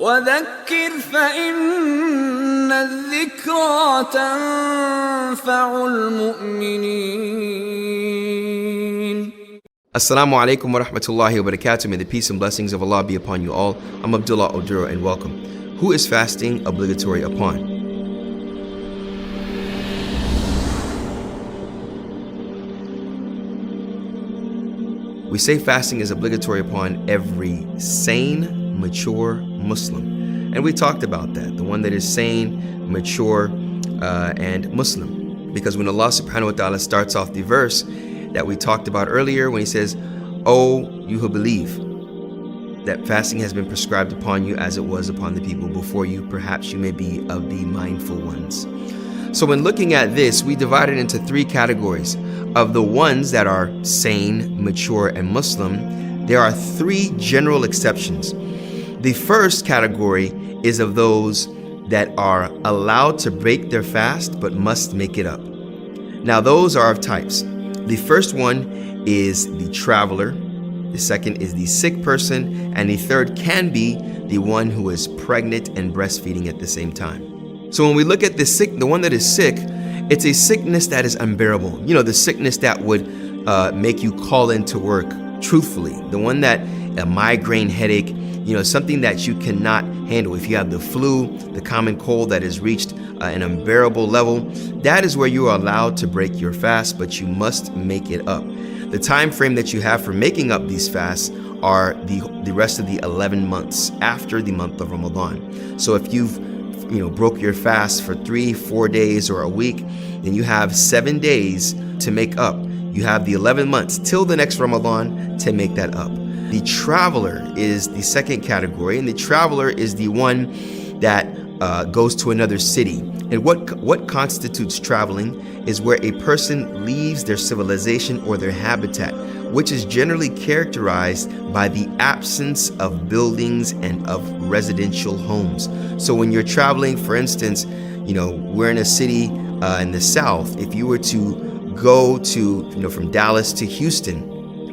وذكر فإن الذكرى تنفع المؤمنين. Assalamu alaikum wa rahmatullahi wa barakatuh. May the peace and blessings of Allah be upon you all. I'm Abdullah Oduro and welcome. Who is fasting obligatory upon? We say fasting is obligatory upon every sane, mature Muslim. And we talked about that, the one that is sane, mature, and Muslim. Because when Allah subhanahu wa ta'ala starts off the verse that we talked about earlier, when He says, "O you who believe, that fasting has been prescribed upon you as it was upon the people before you, perhaps you may be of the mindful ones." So when looking at this, we divide it into three categories. Of the ones that are sane, mature, and Muslim, there are three general exceptions. The first category is of those that are allowed to break their fast but must make it up. Now those are of types. The first one is the traveler, the second is the sick person, and the third can be the one who is pregnant and breastfeeding at the same time. So when we look at the one that is sick, it's a sickness that is unbearable. You know, the sickness that would make you call into work truthfully. The one that, a migraine headache, you know, something that you cannot handle. If you have the flu, the common cold that has reached an unbearable level, that is where you are allowed to break your fast, but you must make it up. The time frame that you have for making up these fasts are the rest of the 11 months after the month of Ramadan. So if you've broke your fast for 3-4 days or a week, then you have 7 days to make up. You have the 11 months till the next Ramadan to make that up. The traveler is the second category, and the traveler is the one that goes to another city. And what constitutes traveling is where a person leaves their civilization or their habitat, which is generally characterized by the absence of buildings and of residential homes. So when you're traveling, for instance, we're in a city in the south. If you were to go to, from Dallas to Houston,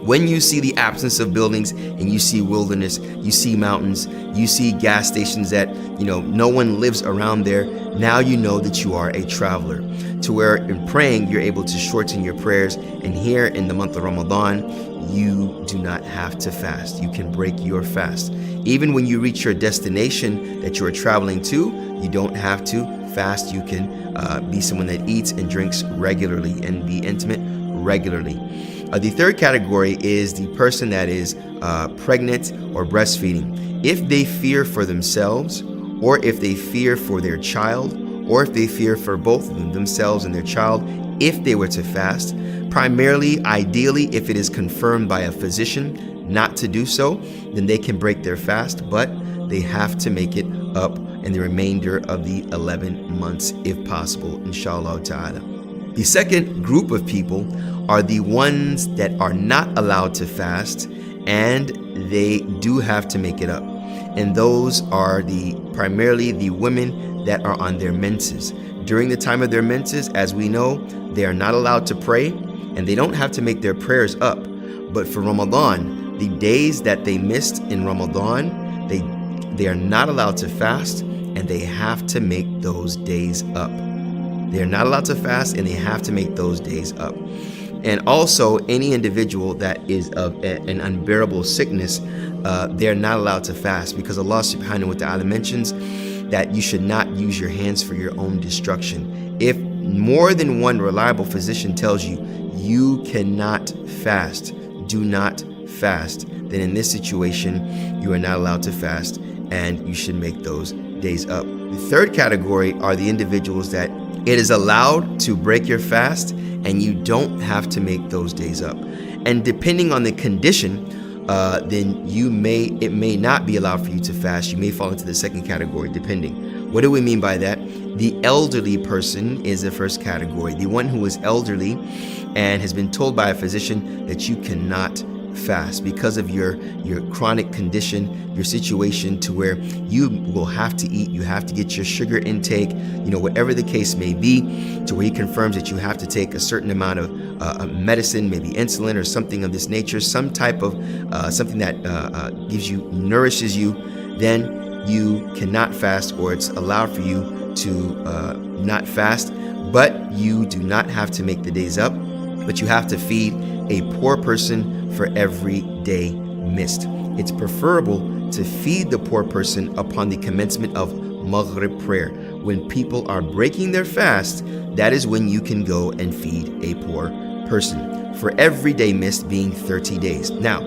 when you see the absence of buildings and you see wilderness, you see mountains, you see gas stations that, no one lives around there, now you know that you are a traveler. To where in praying, you're able to shorten your prayers. And here in the month of Ramadan, you do not have to fast. You can break your fast. Even when you reach your destination that you are traveling to, you don't have to fast. You can be someone that eats and drinks regularly and be intimate regularly. The third category is the person that is pregnant or breastfeeding. If they fear for themselves, or if they fear for their child, or if they fear for both of them, themselves and their child, if they were to fast, primarily, ideally, if it is confirmed by a physician not to do so, then they can break their fast, but they have to make it up in the remainder of the 11 months if possible, inshallah ta'ala. The second group of people are the ones that are not allowed to fast and they do have to make it up. And those are primarily the women that are on their menses. During the time of their menses, as we know, they are not allowed to pray and they don't have to make their prayers up. But for Ramadan, the days that they missed in Ramadan, they are not allowed to fast and they have to make those days up. They are not allowed to fast and they have to make those days up. And also, any individual that is of an unbearable sickness, they are not allowed to fast, because Allah subhanahu wa ta'ala mentions that you should not use your hands for your own destruction. If more than one reliable physician tells you you cannot fast, do not fast, then in this situation, you are not allowed to fast and you should make those days up. The third category are the individuals that it is allowed to break your fast and you don't have to make those days up. And depending on the condition, then it may not be allowed for you to fast. You may fall into the second category, depending. What do we mean by that? The elderly person is the first category. The one who is elderly and has been told by a physician that you cannot fast because of your chronic condition, your situation, to where you will have to eat, you have to get your sugar intake, whatever the case may be, to where he confirms that you have to take a certain amount of medicine, maybe insulin or something of this nature, some type of something that nourishes you, then you cannot fast, or it's allowed for you to not fast, but you do not have to make the days up, but you have to feed a poor person for every day missed. It's preferable to feed the poor person upon the commencement of Maghrib prayer. When people are breaking their fast, that is when you can go and feed a poor person, for every day missed being 30 days. Now,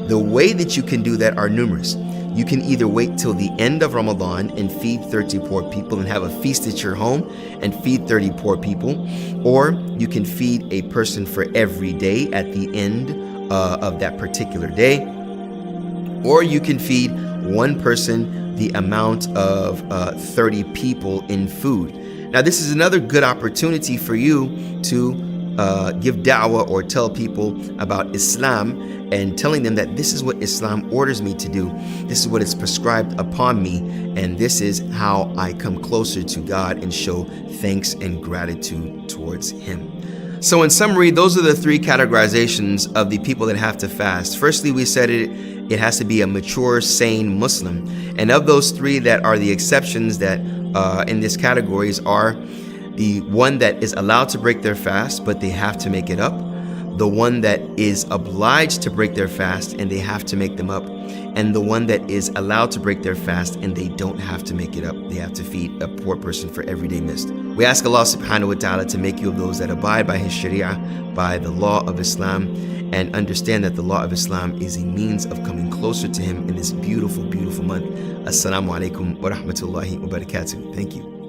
the way that you can do that are numerous. You can either wait till the end of Ramadan and feed 30 poor people and have a feast at your home and feed 30 poor people, or you can feed a person for every day at the end of that particular day, or you can feed one person the amount of 30 people in food. Now, this is another good opportunity for you to give da'wah or tell people about Islam, and telling them that this is what Islam orders me to do. This is what is prescribed upon me, and this is how I come closer to God and show thanks and gratitude towards Him. So in summary, those are the three categorizations of the people that have to fast. Firstly, we said it has to be a mature, sane Muslim. And of those three that are the exceptions that in this categories are the one that is allowed to break their fast, but they have to make it up, the one that is obliged to break their fast and they have to make them up, and the one that is allowed to break their fast and they don't have to make it up. They have to feed a poor person for every day missed. We ask Allah subhanahu wa ta'ala to make you of those that abide by His Sharia, by the law of Islam, and understand that the law of Islam is a means of coming closer to Him in this beautiful, beautiful month. Assalamu alaikum wa rahmatullahi wa barakatuh. Thank you.